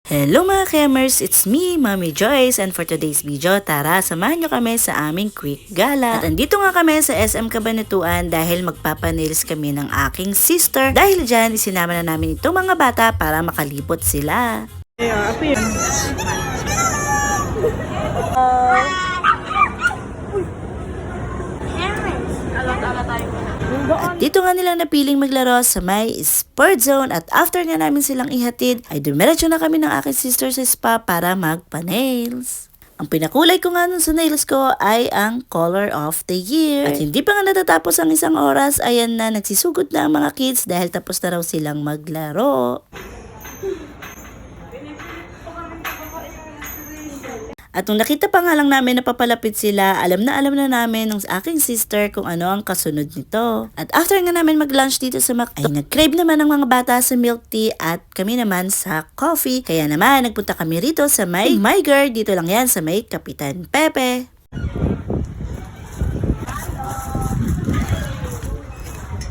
Hello mga Kemers! It's me, Mami Joyce, and for today's video, tara, samahan nyo kami sa aming quick gala. At andito nga kami sa SM Cabanatuan dahil magpapanails kami ng aking sister. Dahil dyan, isinama na namin itong mga bata para makalipot sila. At dito nga nila napiling maglaro sa may sport zone at after nga namin silang ihatid ay dumiretso na kami ng aking sister sa spa para magpa-nails. Ang pinakulay ko nga nun sa nails ko ay ang color of the year. At hindi pa nga natatapos ang isang oras, ayan na nagsisugod na ang mga kids dahil tapos na raw silang maglaro. At nung nakita pa nga lang namin na papalapit sila, alam na namin ng aking sister kung ano ang kasunod nito. At after nga namin mag-lunch dito sa Mac, ay nag-crave naman ng mga bata sa milk tea at kami naman sa coffee. Kaya naman nagpunta kami rito sa may My Girl, dito lang yan sa may Kapitan Pepe.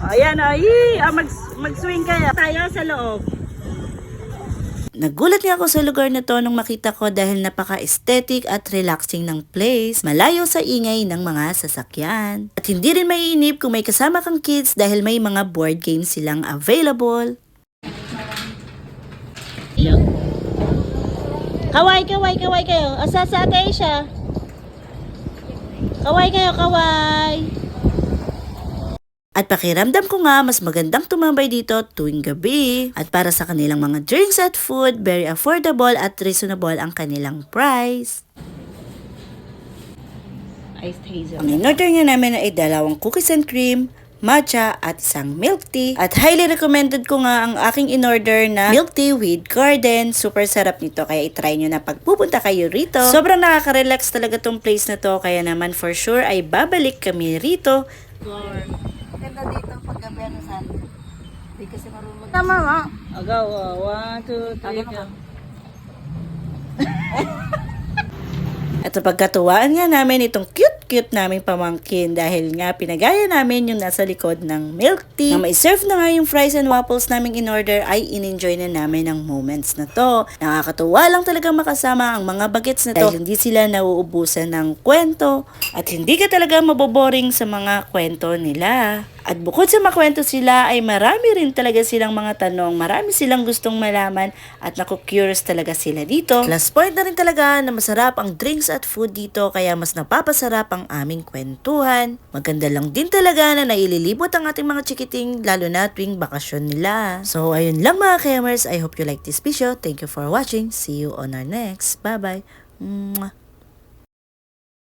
Ayan, mag-swing kaya tayo sa loob. Nagulat nga ako sa lugar na to nung makita ko dahil napaka-aesthetic at relaxing ng place, malayo sa ingay ng mga sasakyan. At hindi rin maiinip kung may kasama kang kids dahil may mga board games silang available. Kaway kayo. Asa sa ate siya. Kaway kayo, kaway. At pakiramdam ko nga, mas magandang tumambay dito tuwing gabi. At para sa kanilang mga drinks at food, very affordable at reasonable ang kanilang price. Iced hazel. Ang in-order nga namin ay 2 cookies and cream, matcha at isang milk tea. At highly recommended ko nga ang aking in-order na milk tea with garden. Super sarap nito kaya itry nyo na pag pupunta kayo rito. Sobrang nakaka-relax talaga tong place na to kaya naman for sure ay babalik kami rito. Ganda dito pag gabi ano saan. Hindi kasi marunong. Tama nga. Agaw, 1, 2, 3, go. At napagkatuwaan nga namin itong cute naming pamangkin dahil nga pinagaya namin yung nasa likod ng milk tea. Na mai-serve na nga yung fries and waffles naming in-order ay in-enjoy na namin ang moments na to. Nakakatuwa lang talaga makasama ang mga bagets na to dahil hindi sila nauubusan ng kwento at hindi ka talaga maboboring sa mga kwento nila. At bukod sa makwento sila ay marami rin talaga silang mga tanong, marami silang gustong malaman at naku-curious talaga sila dito. Plus point na rin talaga na masarap ang drinks at food dito kaya mas napapasarap ang aming kwentuhan. Maganda lang din talaga na naililibot ang ating mga chikiting lalo na tuwing bakasyon nila. So ayun lang mga Kemers, I hope you like this video. Thank you for watching. See you on our next. Bye bye.